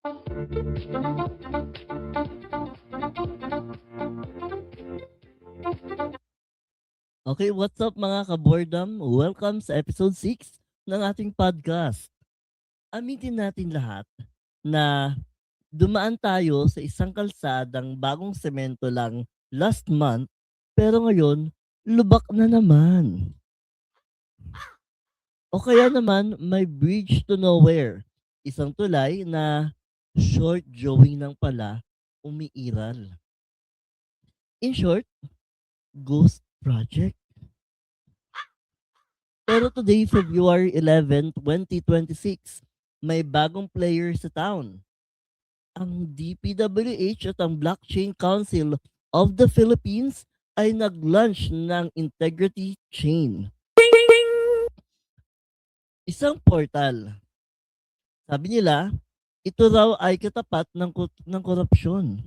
Okay, what's up mga kabordam? Welcome sa episode 6 ng ating podcast. Amitin natin lahat na dumaan tayo sa isang kalsadang bagong semento lang last month, pero ngayon, lubak na naman. O kaya naman, may bridge to nowhere. Isang tulay na short drawing ng pala umiiral. In short, ghost project. Pero today, February 11, 2026, may bagong player sa town. Ang DPWH at ang Blockchain Council of the Philippines ay nag-launch ng Integrity Chain. Isang portal. Sabi nila, ito raw ay katapat ng korupsyon.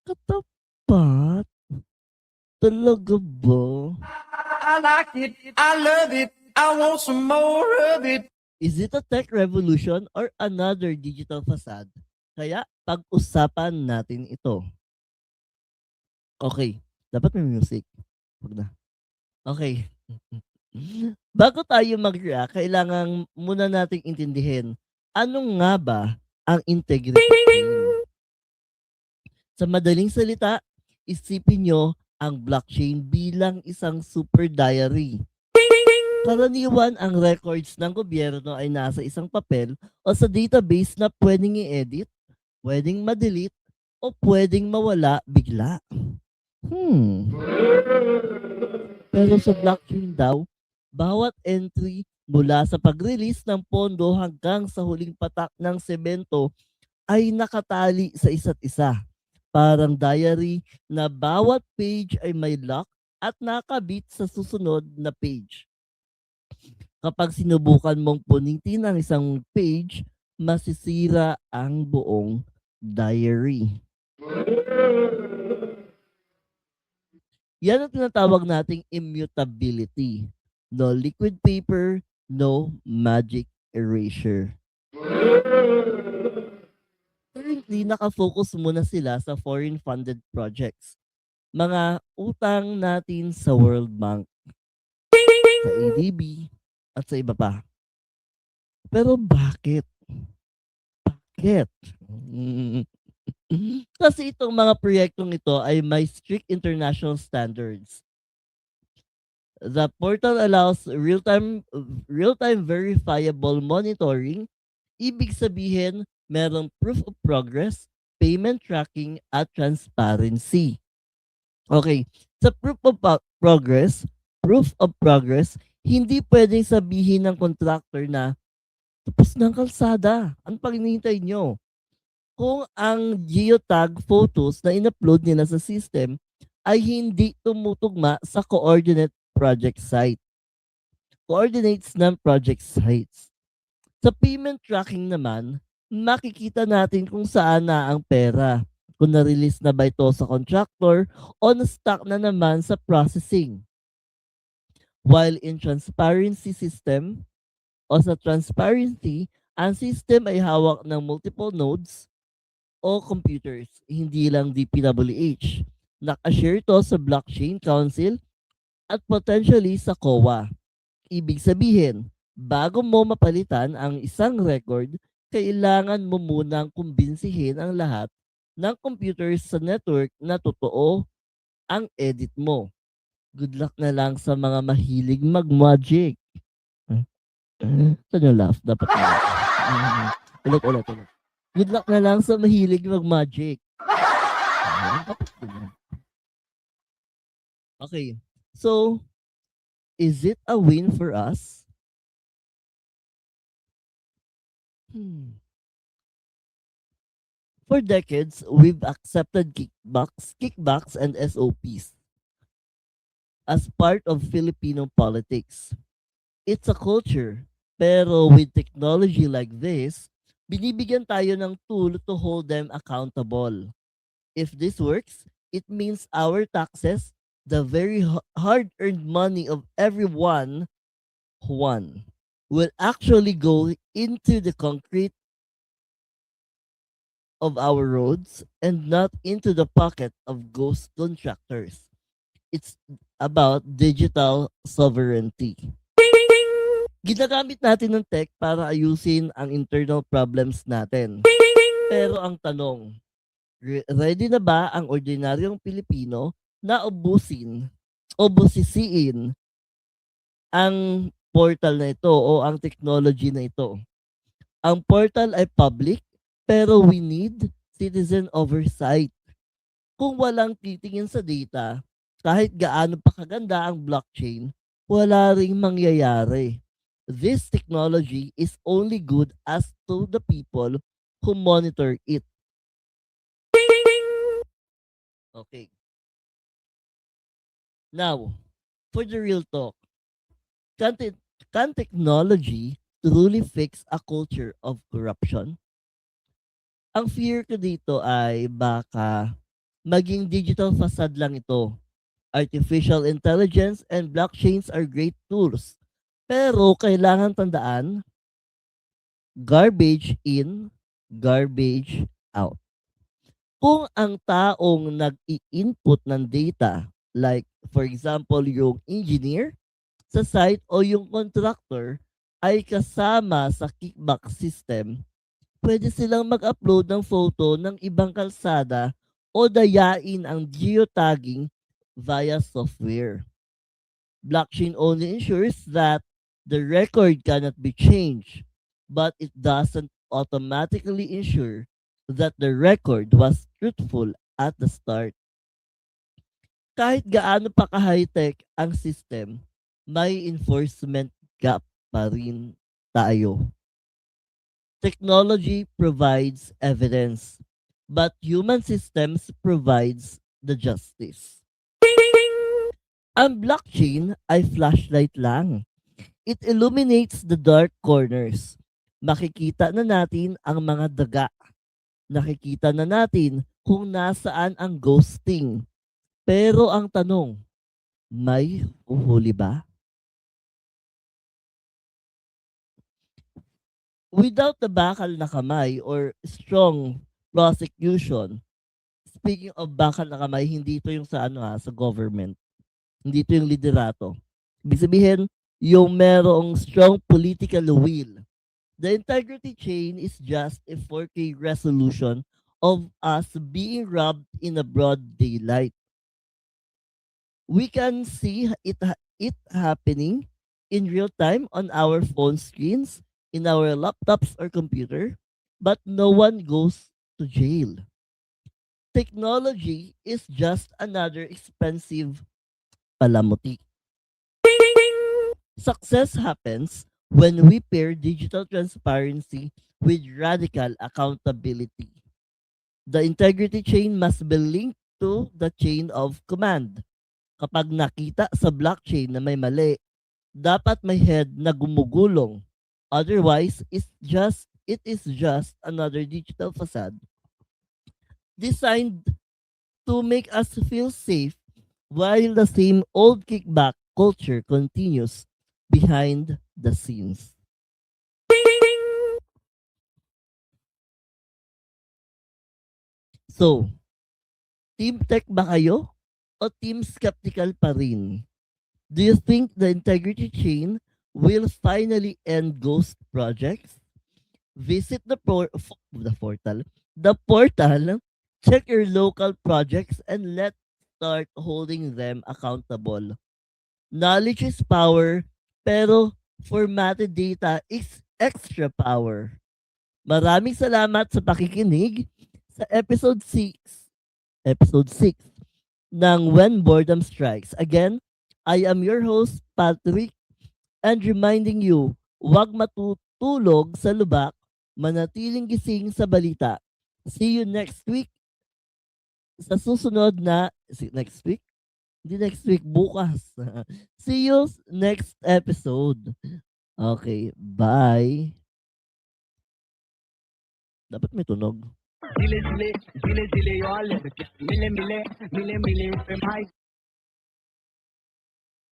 Katapat? Talaga ba? I like it. I love it. I want some more of it. Is it a tech revolution or another digital facade? Kaya pag-usapan natin ito. Okay, dapat may music. Wag na. Okay. Bago tayo mag-react, kailangan muna nating intindihin ano nga ba ang integrity chain. Sa madaling salita, isipin nyo ang blockchain bilang isang super diary. Karaniwan ang records ng gobyerno ay nasa isang papel o sa database na pwedeng i-edit, pwedeng ma-delete, o pwedeng mawala bigla. Pero sa blockchain daw, bawat entry mula sa pag-release ng pondo hanggang sa huling patak ng semento ay nakatali sa isa't isa. Parang diary na bawat page ay may lock at nakabit sa susunod na page. Kapag sinubukan mong punitin ang isang page, masisira ang buong diary. Yan ang tinatawag nating immutability. No liquid paper, no magic erasure. Currently, nakafocus muna sila sa foreign-funded projects. Mga utang natin sa World Bank, sa ADB, at sa iba pa. Pero bakit? Bakit? Kasi itong mga proyektong ito ay may strict international standards. The portal allows real-time verifiable monitoring. Ibig sabihin, merong proof of progress, payment tracking, at transparency. Okay, sa proof of progress, hindi pwedeng sabihin ng contractor na tapos ng kalsada. Ano pang hinihintay nyo? Kung ang geotag photos na in-upload nila sa system ay hindi tumutugma sa coordinates ng project sites. Sa payment tracking naman, makikita natin kung saan na ang pera. Kung na-release na ba ito sa contractor o na-stuck na naman sa processing. While in transparency, ang system ay hawak ng multiple nodes o computers, hindi lang DPWH. Nakashare to sa Blockchain Council at potentially sa COA. Ibig sabihin, bago mo mapalitan ang isang record, kailangan mo munang kumbinsihin ang lahat ng computers sa network na totoo ang edit mo. Good luck na lang sa mga mahilig mag-magic. Saan yung laugh? Dapat na. Ulit. Good luck na lang sa mahilig mag-magic. Okay. So, is it a win for us? For decades, we've accepted kickbacks and SOPs as part of Filipino politics. It's a culture, pero with technology like this, binibigyan tayo ng tool to hold them accountable. If this works, it means our taxes, the very hard-earned money of everyone, will actually go into the concrete of our roads and not into the pocket of ghost contractors. It's about digital sovereignty. Ginagamit natin ng tech para ayusin ang internal problems natin. Pero ang tanong, ready na ba ang ordinaryong Pilipino na o busisiin ang portal na ito o ang technology na ito? Ang portal ay public, pero we need citizen oversight. Kung walang titingin sa data, kahit gaano pa kaganda ang blockchain, wala ring mangyayari. This technology is only good as to the people who monitor it. Okay. Now, for the real talk, can, te- can technology truly fix a culture of corruption? Ang fear ko dito ay baka maging digital facade lang ito. Artificial intelligence and blockchains are great tools. Pero kailangan tandaan, garbage in, garbage out. Kung ang taong nag-i-input ng data, like for example yung engineer sa site o yung contractor ay kasama sa kickback system, pwede silang mag-upload ng photo ng ibang kalsada o dayain ang geotagging via software. Blockchain only ensures that the record cannot be changed, but it doesn't automatically ensure that the record was truthful at the start. Kahit gaano pa ka-high-tech ang system, may enforcement gap pa rin tayo. Technology provides evidence, but human systems provides the justice. Ang blockchain ay flashlight lang. It illuminates the dark corners. Makikita na natin ang mga daga. Nakikita na natin kung nasaan ang ghosting. Pero ang tanong, may uhuli ba? Without the bakal na kamay or strong prosecution, speaking of bakal na kamay, hindi ito yung sa sa government. Hindi ito yung liderato. Ibig sabihin, yung merong strong political will. The integrity chain is just a 4K resolution of us being robbed in a broad daylight. We can see it happening in real time on our phone screens, in our laptops or computer, but no one goes to jail. Technology is just another expensive palamuti. Success happens when we pair digital transparency with radical accountability. The integrity chain must be linked to the chain of command. Kapag nakita sa blockchain na may mali, dapat may head na gumugulong. Otherwise, it is just another digital facade designed to make us feel safe while the same old kickback culture continues behind the scenes. So, Team Tech ba kayo o Team Skeptical pa rin? Do you think the integrity chain will finally end ghost projects? Visit the portal, check your local projects, and let's start holding them accountable. Knowledge is power, pero formatted data is extra power. Maraming salamat sa pakikinig sa episode 6 ng When Boredom Strikes. Again, I am your host, Patrick, and reminding you, huwag matutulog sa lubak, manatiling gising sa balita. See you next week sa susunod na, next week? Hindi next week, bukas. See you next episode. Okay, bye. Dapat may tunog. Dile, dile, dile, dile, yo, mile, mile, mile, mile, mile,